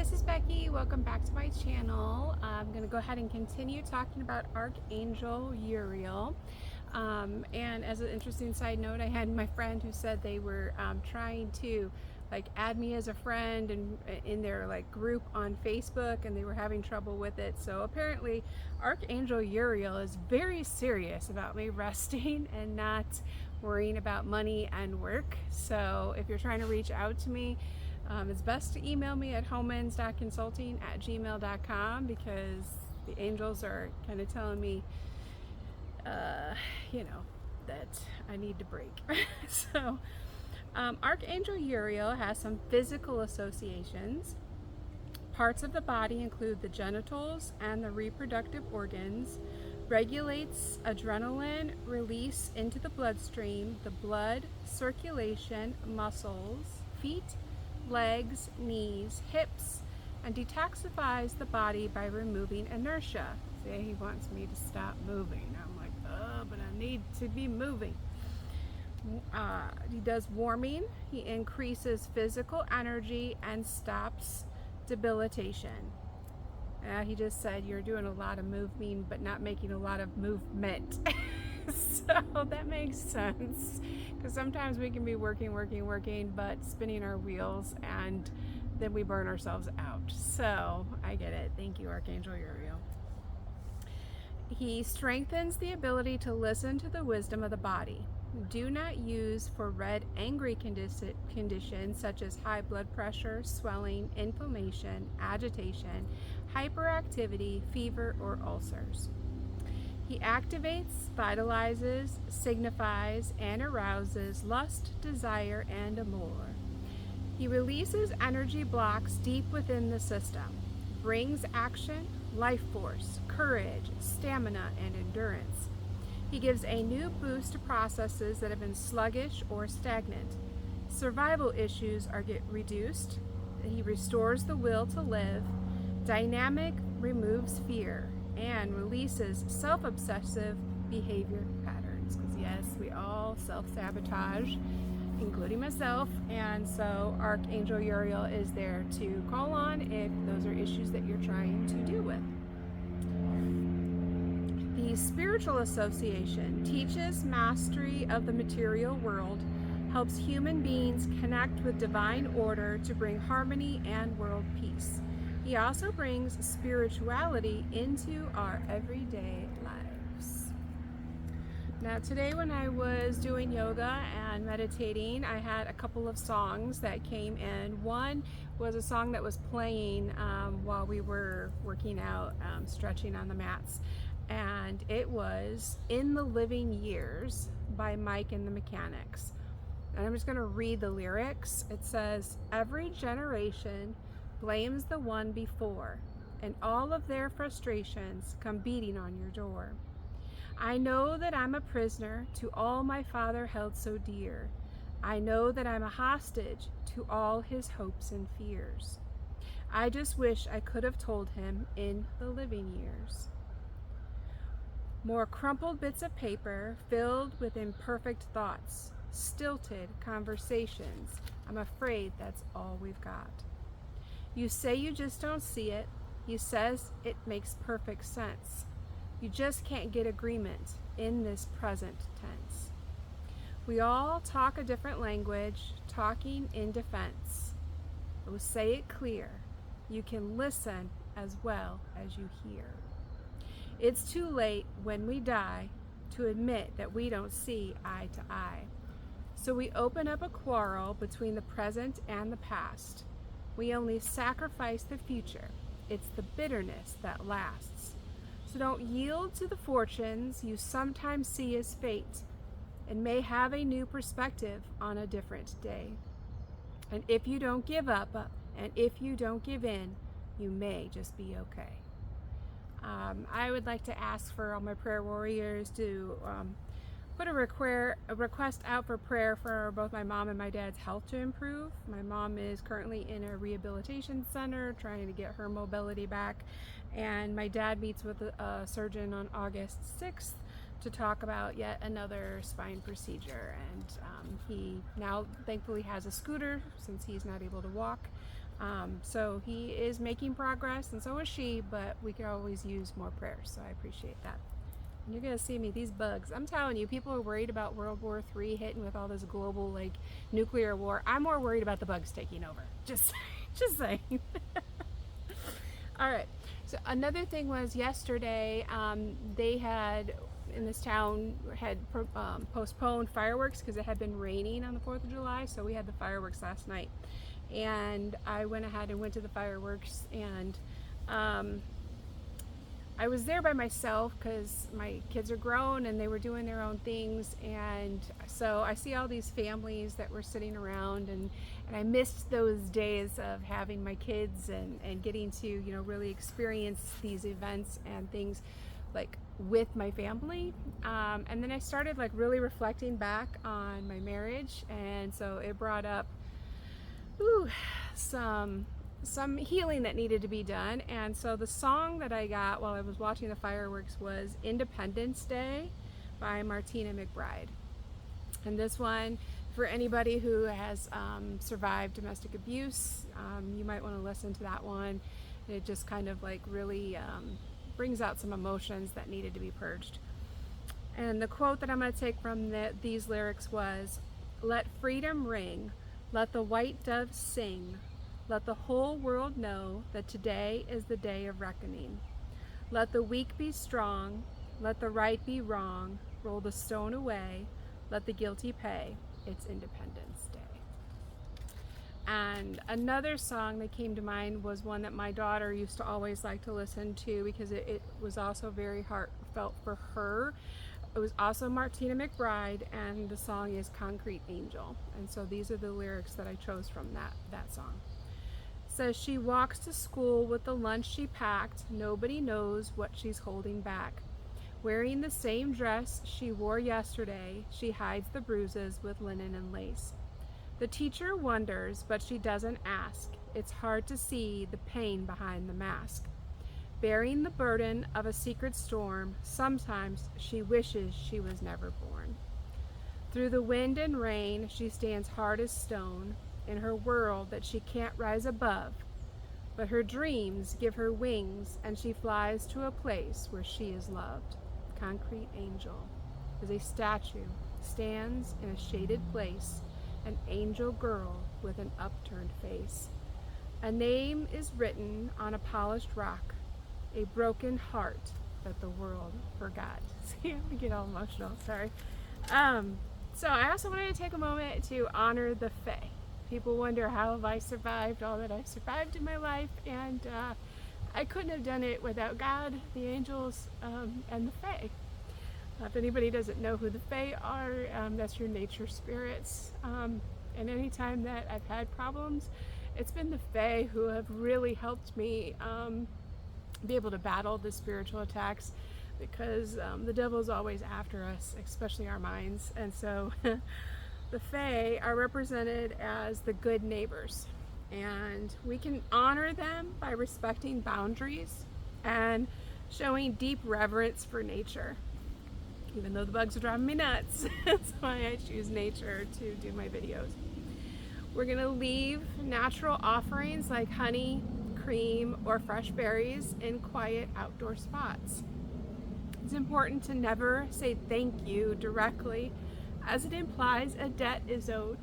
this is Becky. Welcome back to my channel. I'm going to go ahead and continue talking about Archangel Uriel. And as an interesting side note, I had my friend who said they were trying to add me as a friend and in their group on Facebook, and they were having trouble with it. So apparently Archangel Uriel is very serious about me resting and not worrying about money and work. So if you're trying to reach out to me, it's best to email me at homans.consulting@gmail.com, because the angels are kind of telling me, that I need to break. So, Archangel Uriel has some physical associations. Parts of the body include the genitals and the reproductive organs, regulates adrenaline release into the bloodstream, the blood circulation, muscles, feet, legs, knees, hips, and detoxifies the body by removing inertia. See, he wants me to stop moving. I'm like, oh, but I need to be moving. He does warming. He increases physical energy and stops debilitation. He just said you're doing a lot of moving but not making a lot of movement. So that makes sense, because sometimes we can be working, but spinning our wheels, and then we burn ourselves out. So I get it. Thank you, Archangel Uriel. He strengthens the ability to listen to the wisdom of the body. Do not use for red, angry conditions such as high blood pressure, swelling, inflammation, agitation, hyperactivity, fever, or ulcers. He activates, vitalizes, signifies, and arouses lust, desire, and amour. He releases energy blocks deep within the system, brings action, life force, courage, stamina, and endurance. He gives a new boost to processes that have been sluggish or stagnant. Survival issues get reduced. He restores the will to live. Dynamic removes fear and releases self-obsessive behavior patterns. Because yes, we all self-sabotage, including myself. And so Archangel Uriel is there to call on if those are issues that you're trying to deal with. The Spiritual Association teaches mastery of the material world, helps human beings connect with divine order to bring harmony and world peace. He also brings spirituality into our everyday lives. Now today, when I was doing yoga and meditating, I had a couple of songs that came in. One was a song that was playing while we were working out, stretching on the mats. And it was In the Living Years by Mike and the Mechanics. And I'm just going to read the lyrics. It says, every generation blames the one before, and all of their frustrations come beating on your door. I know that I'm a prisoner to all my father held so dear. I know that I'm a hostage to all his hopes and fears. I just wish I could have told him in the living years. More crumpled bits of paper filled with imperfect thoughts, stilted conversations. I'm afraid that's all we've got. You say you just don't see it. You says it makes perfect sense. You just can't get agreement in this present tense. We all talk a different language, talking in defense. Oh, say it clear. You can listen as well as you hear. It's too late when we die to admit that we don't see eye to eye. So we open up a quarrel between the present and the past. We only sacrifice the future. It's the bitterness that lasts. So don't yield to the fortunes you sometimes see as fate, and may have a new perspective on a different day. And if you don't give up, and if you don't give in, you may just be okay. I would like to ask for all my prayer warriors to put a request out for prayer for both my mom and my dad's health to improve. My mom is currently in a rehabilitation center trying to get her mobility back, and my dad meets with a surgeon on August 6th to talk about yet another spine procedure. And he now thankfully has a scooter since he's not able to walk. So he is making progress, and so is she, but we could always use more prayers, so I appreciate that. And you're gonna see me, these bugs, I'm telling you, people are worried about World War III hitting with all this global like nuclear war. I'm more worried about the bugs taking over. Just saying. All right, so another thing was yesterday, they had in this town had postponed fireworks because it had been raining on the 4th of July, so we had the fireworks last night. And I went ahead and went to the fireworks, and I was there by myself because my kids are grown and they were doing their own things, and so I see all these families that were sitting around, and I missed those days of having my kids and getting to, you know, really experience these events and things like with my family. And then I started like really reflecting back on my marriage, and so it brought up some healing that needed to be done. And so the song that I got while I was watching the fireworks was Independence Day by Martina McBride. And this one, for anybody who has survived domestic abuse, you might want to listen to that one. It just kind of like really brings out some emotions that needed to be purged. And the quote that I'm going to take from these lyrics was, "Let freedom ring, let the white doves sing, let the whole world know that today is the day of reckoning. Let the weak be strong, let the right be wrong, roll the stone away, let the guilty pay, it's Independence Day." And another song that came to mind was one that my daughter used to always like to listen to because it was also very heartfelt for her. It was also Martina McBride, and the song is Concrete Angel. And so these are the lyrics that I chose from that song. It says, "She walks to school with the lunch she packed. Nobody knows what she's holding back. Wearing the same dress she wore yesterday, she hides the bruises with linen and lace. The teacher wonders, but she doesn't ask. It's hard to see the pain behind the mask. Bearing the burden of a secret storm, sometimes she wishes she was never born. Through the wind and rain, she stands hard as stone in her world that she can't rise above. But her dreams give her wings, and she flies to a place where she is loved. Concrete Angel is a statue, stands in a shaded place, an angel girl with an upturned face. A name is written on a polished rock, a broken heart that the world forgot." See, I get all emotional, sorry. So I also wanted to take a moment to honor the Fae. People wonder, how have I survived all that I've survived in my life? And I couldn't have done it without God, the angels, and the Fae. If anybody doesn't know who the Fae are, that's your nature spirits. And anytime that I've had problems, it's been the Fae who have really helped me be able to battle the spiritual attacks, because the devil's always after us, especially our minds. And so the Fae are represented as the good neighbors, and we can honor them by respecting boundaries and showing deep reverence for nature. Even though the bugs are driving me nuts, that's why I choose nature to do my videos. We're gonna leave natural offerings like honey, cream, or fresh berries in quiet outdoor spots. It's important to never say thank you directly, as it implies a debt is owed.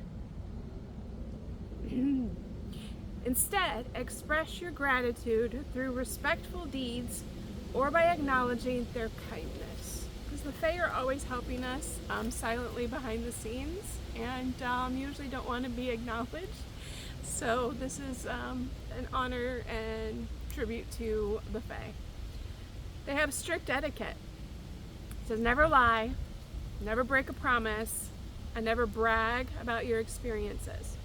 Instead, express your gratitude through respectful deeds or by acknowledging their kindness. Because the Fae are always helping us silently behind the scenes, and usually don't want to be acknowledged. So this is an honor and tribute to the Fae. They have strict etiquette. It says never lie, never break a promise, and never brag about your experiences.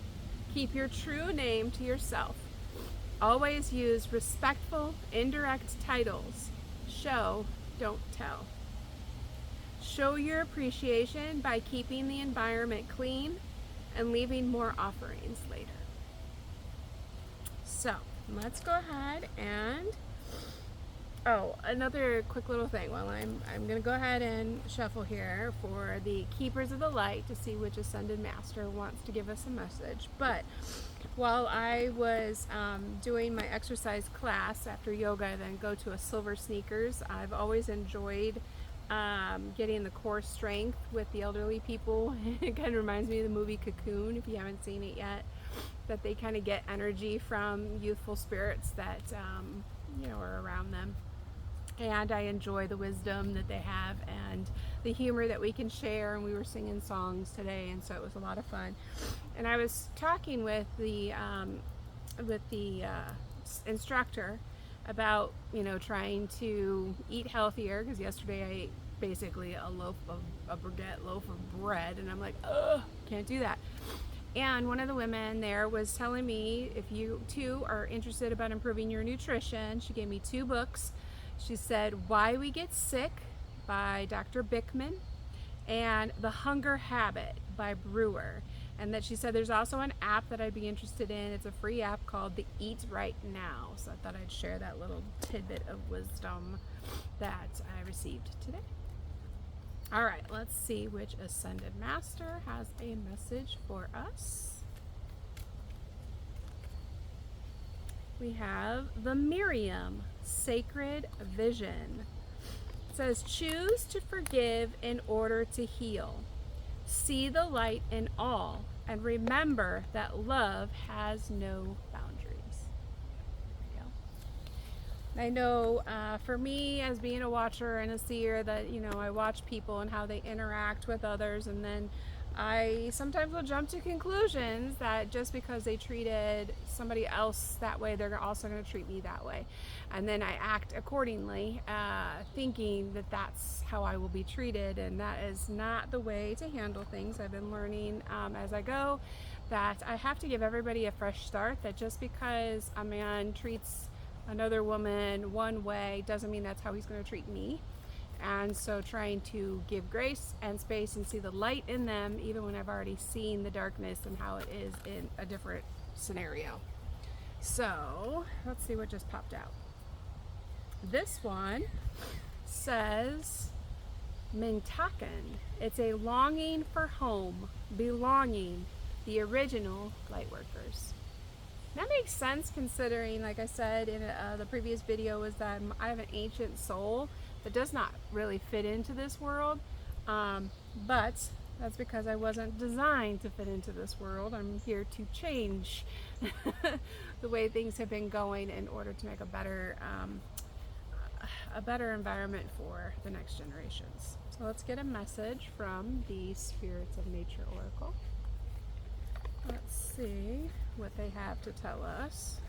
Keep your true name to yourself. Always use respectful, indirect titles. Show, don't tell. Show your appreciation by keeping the environment clean and leaving more offerings later. So let's go ahead and Oh, another quick little thing. While I'm gonna go ahead and shuffle here for the Keepers of the Light to see which Ascended Master wants to give us a message. But while I was doing my exercise class after yoga, I then go to a Silver Sneakers. I've always enjoyed getting the core strength with the elderly people. It kind of reminds me of the movie Cocoon, if you haven't seen it yet, that they kind of get energy from youthful spirits that are around them. And I enjoy the wisdom that they have and the humor that we can share. And we were singing songs today, and so it was a lot of fun. And I was talking with the instructor about trying to eat healthier, because yesterday I ate basically a baguette loaf of bread, and I'm like, ugh, can't do that. And one of the women there was telling me, if you too are interested about improving your nutrition, she gave me 2 books. She said Why We Get Sick by Dr. Bickman and The Hunger Habit by Brewer. And that she said there's also an app that I'd be interested in. It's a free app called the Eat Right Now. So I thought I'd share that little tidbit of wisdom that I received today. All right, let's see which Ascended Master has a message for us. We have the Miriam Sacred Vision. It says, choose to forgive in order to heal. See the light in all, and remember that love has no boundaries. There we go. I know for me, as being a watcher and a seer, that I watch people and how they interact with others, and then I sometimes will jump to conclusions that just because they treated somebody else that way, they're also going to treat me that way. And then I act accordingly, thinking that that's how I will be treated. And that is not the way to handle things. I've been learning as I go that I have to give everybody a fresh start, that just because a man treats another woman one way doesn't mean that's how he's going to treat me. And so trying to give grace and space and see the light in them, even when I've already seen the darkness and how it is in a different scenario. So let's see what just popped out. This one says Mintaken. It's a longing for home, belonging, the original Lightworkers. That makes sense, considering, like I said in the previous video, is that I have an ancient soul that does not really fit into this world, but that's because I wasn't designed to fit into this world. I'm here to change the way things have been going in order to make a better environment for the next generations. So let's get a message from the Spirits of Nature Oracle. Let's see what they have to tell us.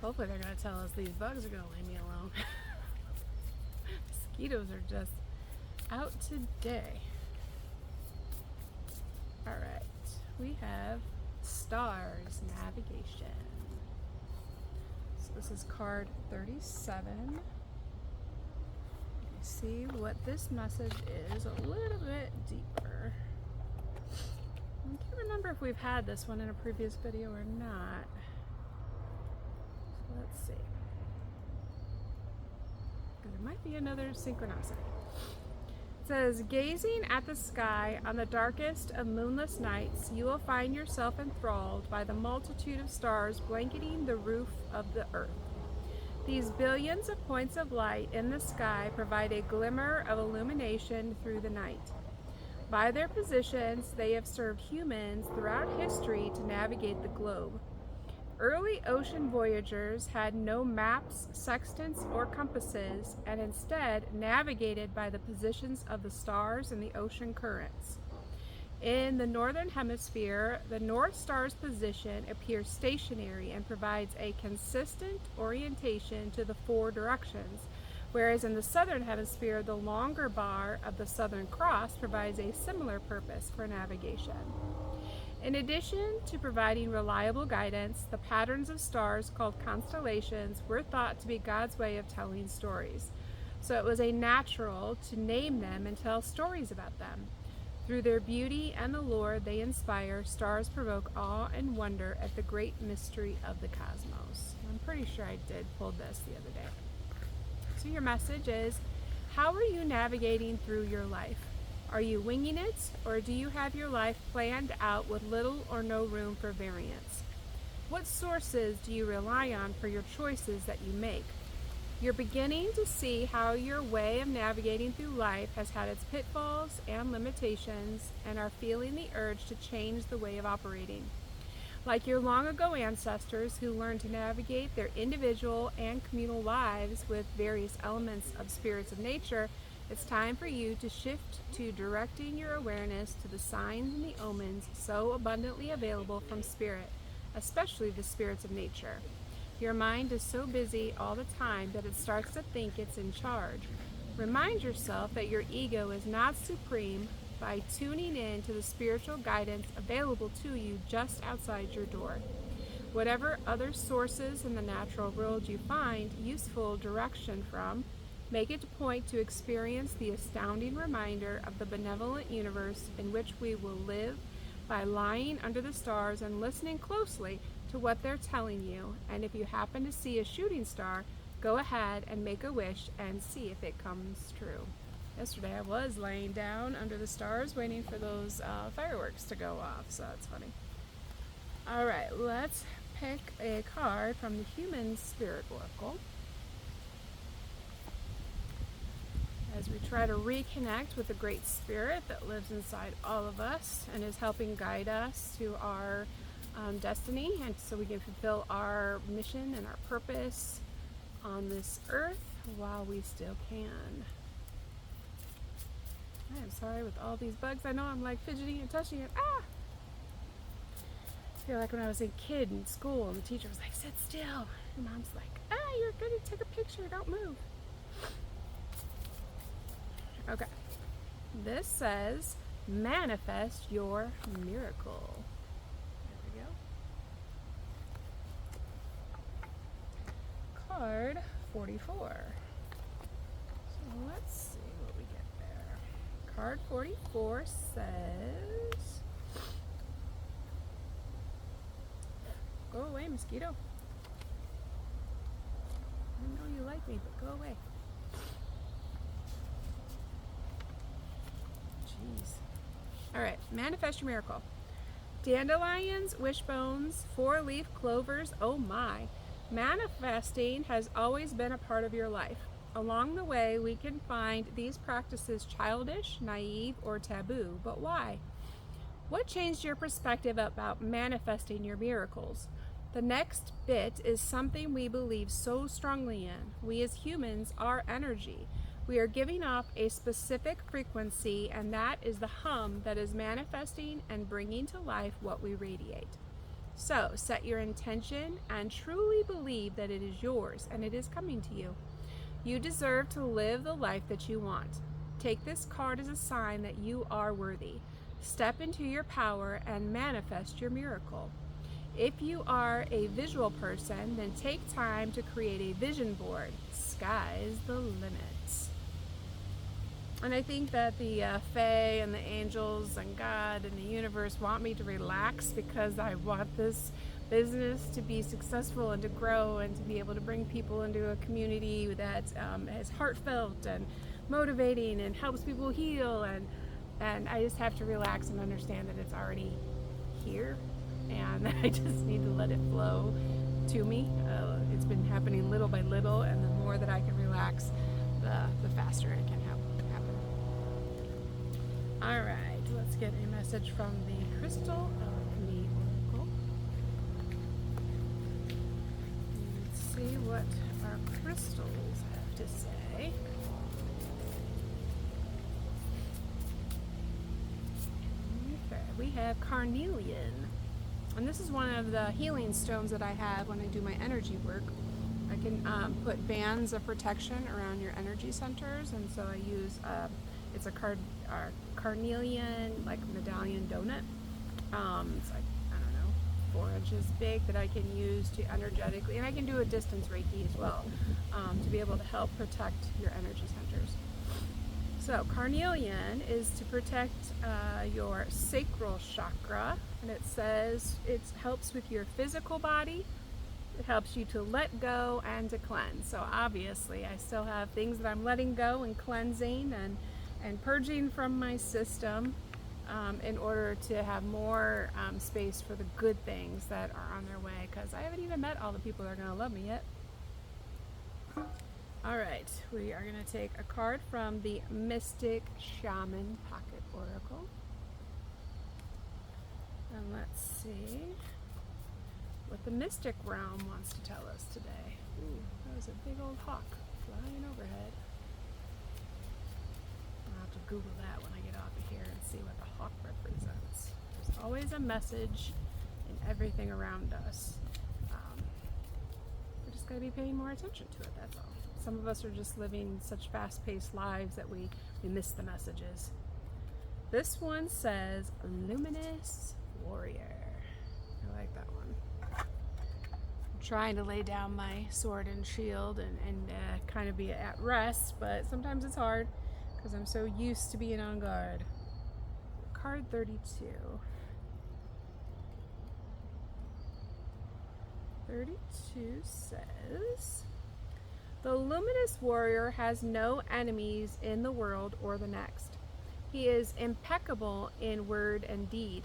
Hopefully they're going to tell us these bugs are going to leave me alone. Mosquitoes are just out today. All right, we have Stars Navigation. So this is card 37. Let's see what this message is a little bit deeper. I can't remember if we've had this one in a previous video or not. So let's see. There might be another synchronicity. It says, gazing at the sky on the darkest of moonless nights, you will find yourself enthralled by the multitude of stars blanketing the roof of the earth. These billions of points of light in the sky provide a glimmer of illumination through the night. By their positions, they have served humans throughout history to navigate the globe. Early ocean voyagers had no maps, sextants, or compasses, and instead navigated by the positions of the stars and the ocean currents. In the northern hemisphere, the North Star's position appears stationary and provides a consistent orientation to the 4 directions, whereas in the southern hemisphere, the longer bar of the Southern Cross provides a similar purpose for navigation. In addition to providing reliable guidance, the patterns of stars called constellations were thought to be God's way of telling stories. So it was a natural to name them and tell stories about them. Through their beauty and the lore they inspire, stars provoke awe and wonder at the great mystery of the cosmos. I'm pretty sure I did pull this the other day. So your message is, how are you navigating through your life? Are you winging it, or do you have your life planned out with little or no room for variance? What sources do you rely on for your choices that you make? You're beginning to see how your way of navigating through life has had its pitfalls and limitations, and are feeling the urge to change the way of operating. Like your long ago ancestors who learned to navigate their individual and communal lives with various elements of spirits of nature, it's time for you to shift to directing your awareness to the signs and the omens so abundantly available from spirit, especially the spirits of nature. Your mind is so busy all the time that it starts to think it's in charge. Remind yourself that your ego is not supreme by tuning in to the spiritual guidance available to you just outside your door. Whatever other sources in the natural world you find useful direction from, make it a point to experience the astounding reminder of the benevolent universe in which we will live by lying under the stars and listening closely to what they're telling you. And if you happen to see a shooting star, go ahead and make a wish and see if it comes true. Yesterday I was laying down under the stars waiting for those fireworks to go off, so that's funny. All right, let's pick a card from the Human Spirit Oracle as we try to reconnect with the Great Spirit that lives inside all of us and is helping guide us to our destiny, and so we can fulfill our mission and our purpose on this earth while we still can. I'm sorry with all these bugs. I know I'm like fidgeting and touching it. I feel like when I was a kid in school and the teacher was like, sit still. And mom's like, you're going to take a picture, don't move. Okay. This says, manifest your miracle. There we go. Card 44. So let's see what we get there. Card 44 says, go away, mosquito. I know you like me, but go away. Jeez. All right, manifest your miracle. Dandelions, wishbones, four-leaf clovers, oh my. Manifesting has always been a part of your life. Along the way, we can find these practices childish, naive, or taboo, but why? What changed your perspective about manifesting your miracles? The next bit is something we believe so strongly in. We as humans are energy. We are giving off a specific frequency, and that is the hum that is manifesting and bringing to life what we radiate. So, set your intention and truly believe that it is yours and it is coming to you. You deserve to live the life that you want. Take this card as a sign that you are worthy. Step into your power and manifest your miracle. If you are a visual person, then take time to create a vision board. Sky's the limit. And I think that the Fae and the angels and God and the universe want me to relax because I want this business to be successful and to grow and to be able to bring people into a community that is heartfelt and motivating and helps people heal, and I just have to relax and understand that it's already here, and I just need to let it flow to me. It's been happening little by little, and the more that I can relax, the faster it can happen. All right, let's get a message from the Crystal Alchemy Oracle. Let's see what our crystals have to say. Okay, we have carnelian. And this is one of the healing stones that I have when I do my energy work. I can put bands of protection around your energy centers, and so I use it's a carnelian like medallion donut. It's like, I don't know, 4 inches big that I can use to energetically, and I can do a distance Reiki as well, to be able to help protect your energy centers. So carnelian is to protect your sacral chakra, and it says it helps with your physical body. It helps you to let go and to cleanse. So obviously I still have things that I'm letting go and cleansing and purging from my system in order to have more space for the good things that are on their way, because I haven't even met all the people that are going to love me yet. All right, we are going to take a card from the Mystic Shaman Pocket Oracle. And let's see what the Mystic Realm wants to tell us today. Ooh, that was a big old hawk flying overhead. I'll have to Google that when I get off of here and see what the hawk represents. There's always a message in everything around us. We just got to be paying more attention to it, that's all. Some of us are just living such fast-paced lives that we miss the messages. This one says Luminous Warrior. I like that one. I'm trying to lay down my sword and shield and kind of be at rest, but sometimes it's hard because I'm so used to being on guard. Card 32. 32 says, the Luminous Warrior has no enemies in the world or the next. He is impeccable in word and deed.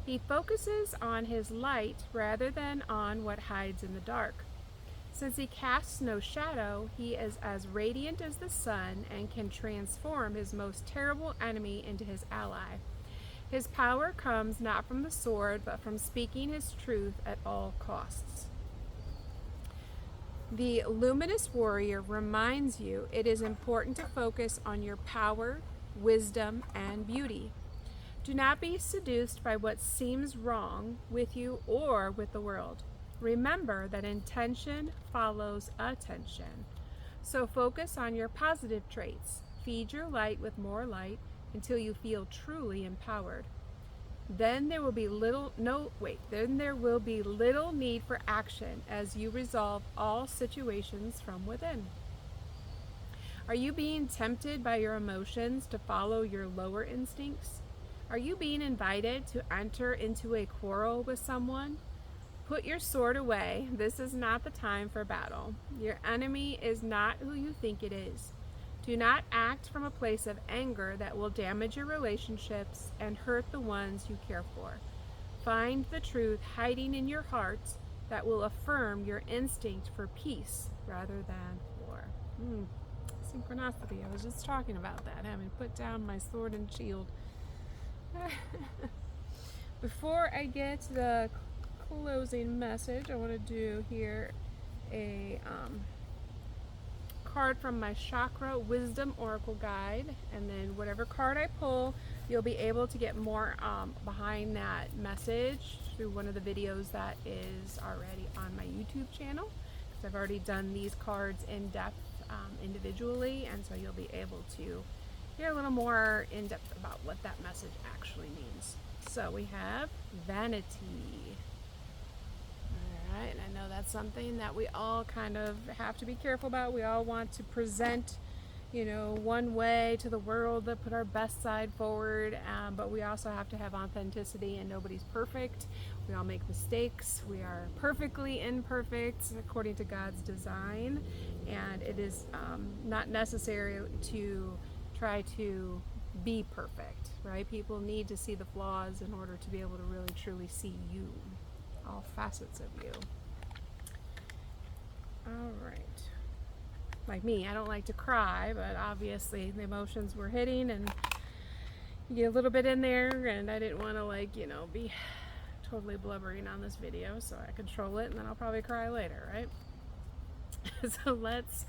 He focuses on his light rather than on what hides in the dark. Since he casts no shadow, he is as radiant as the sun and can transform his most terrible enemy into his ally. His power comes not from the sword, but from speaking his truth at all costs. The Luminous Warrior reminds you it is important to focus on your power, wisdom, and beauty. Do not be seduced by what seems wrong with you or with the world. Remember that intention follows attention. So focus on your positive traits. Feed your light with more light until you feel truly empowered. Then there will be little need for action as you resolve all situations from within. Are you being tempted by your emotions to follow your lower instincts? Are you being invited to enter into a quarrel with someone? Put your sword away. This is not the time for battle. Your enemy is not who you think it is. Do not act from a place of anger that will damage your relationships and hurt the ones you care for. Find the truth hiding in your heart that will affirm your instinct for peace rather than war. Synchronicity. I was just talking about that, having put down my sword and shield. Before I get to the closing message, I want to do here a card from my Chakra Wisdom Oracle Guide, and then whatever card I pull, you'll be able to get more behind that message through one of the videos that is already on my YouTube channel, because I've already done these cards in depth individually, and so you'll be able to hear a little more in depth about what that message actually means. So we have vanity. Alright, and I know that's something that we all kind of have to be careful about. We all want to present, one way to the world, to put our best side forward, but we also have to have authenticity, and nobody's perfect. We all make mistakes. We are perfectly imperfect according to God's design, and it is not necessary to try to be perfect, right? People need to see the flaws in order to be able to really truly see you, all facets of you. All right. Like me, I don't like to cry, but obviously the emotions were hitting, and you get a little bit in there, and I didn't want to be totally blubbering on this video, so I control it, and then I'll probably cry later, right? So let's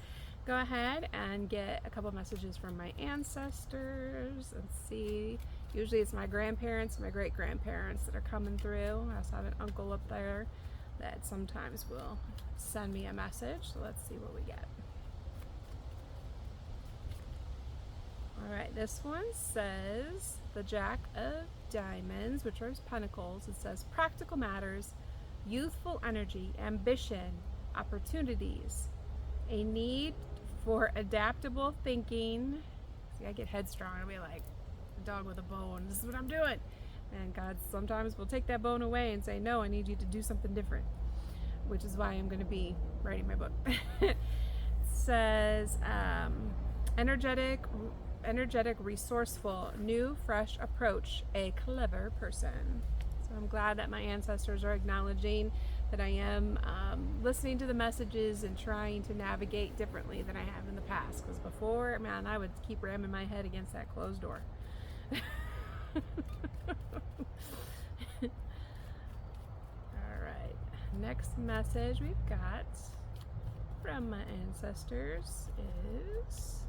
go ahead and get a couple messages from my ancestors and see. Usually it's my grandparents, my great-grandparents that are coming through. I also have an uncle up there that sometimes will send me a message. So let's see what we get. Alright, this one says the Jack of Diamonds, which are pentacles. It says practical matters, youthful energy, ambition, opportunities, a need for adaptable thinking. See, I get headstrong. I'll be like a dog with a bone. This is what I'm doing. And God sometimes will take that bone away and say, no, I need you to do something different, which is why I'm going to be writing my book. It says, energetic, resourceful, new, fresh approach, a clever person. So I'm glad that my ancestors are acknowledging that I am listening to the messages and trying to navigate differently than I have in the past. Because before, man, I would keep ramming my head against that closed door. Alright, next message we've got from my ancestors is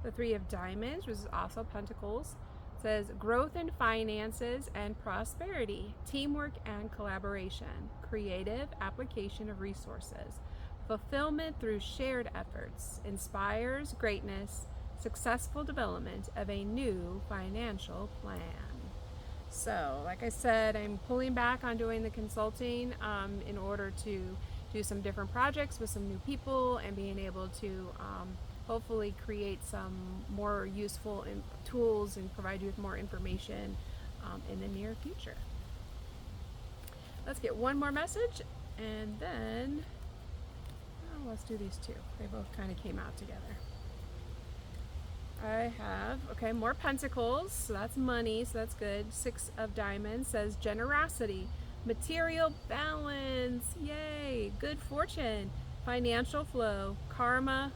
the Three of Diamonds, which is also Pentacles. It says growth in finances and prosperity, teamwork and collaboration, creative application of resources, fulfillment through shared efforts, inspires greatness, successful development of a new financial plan. So, like I said, I'm pulling back on doing the consulting in order to do some different projects with some new people and being able to hopefully create some more useful tools and provide you with more information in the near future. Let's get one more message and then let's do these two. They both kind of came out together. I have, okay, more pentacles, so that's money, so that's good. Six of Diamonds says generosity, material balance, yay, good fortune, financial flow, karma,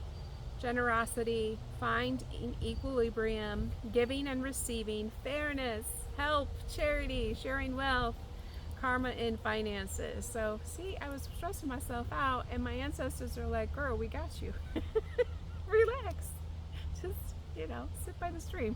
generosity, finding equilibrium, giving and receiving, fairness, help, charity, sharing wealth, karma in finances. So, see, I was stressing myself out, and my ancestors are like, girl, we got you. Relax. Just, sit by the stream.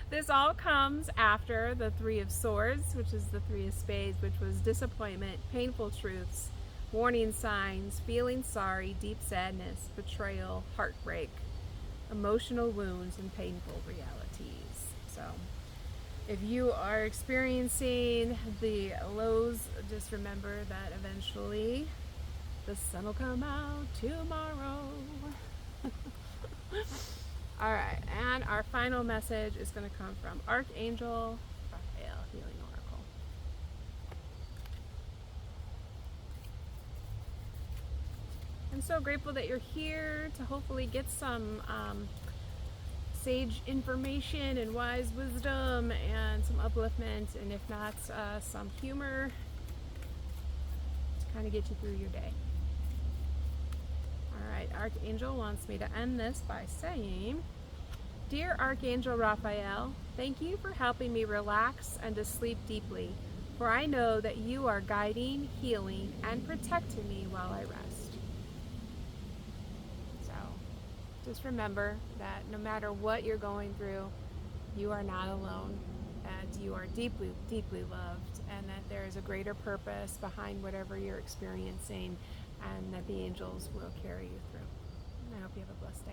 This all comes after the Three of Swords, which is the Three of Spades, which was disappointment, painful truths, warning signs, feeling sorry, deep sadness, betrayal, heartbreak, emotional wounds, and painful realities. So if you are experiencing the lows, just remember that eventually the sun will come out tomorrow. All right, and our final message is going to come from Archangel Raphael, Healing Oracle. I'm so grateful that you're here to hopefully get some sage information and wise wisdom and some upliftment, and if not, some humor to kind of get you through your day. Alright, Archangel wants me to end this by saying, Dear Archangel Raphael, thank you for helping me relax and to sleep deeply, for I know that you are guiding, healing, and protecting me while I rest. So, just remember that no matter what you're going through, you are not alone, and you are deeply, deeply loved, and that there is a greater purpose behind whatever you're experiencing, and that the angels will carry you through. And I hope you have a blessed day.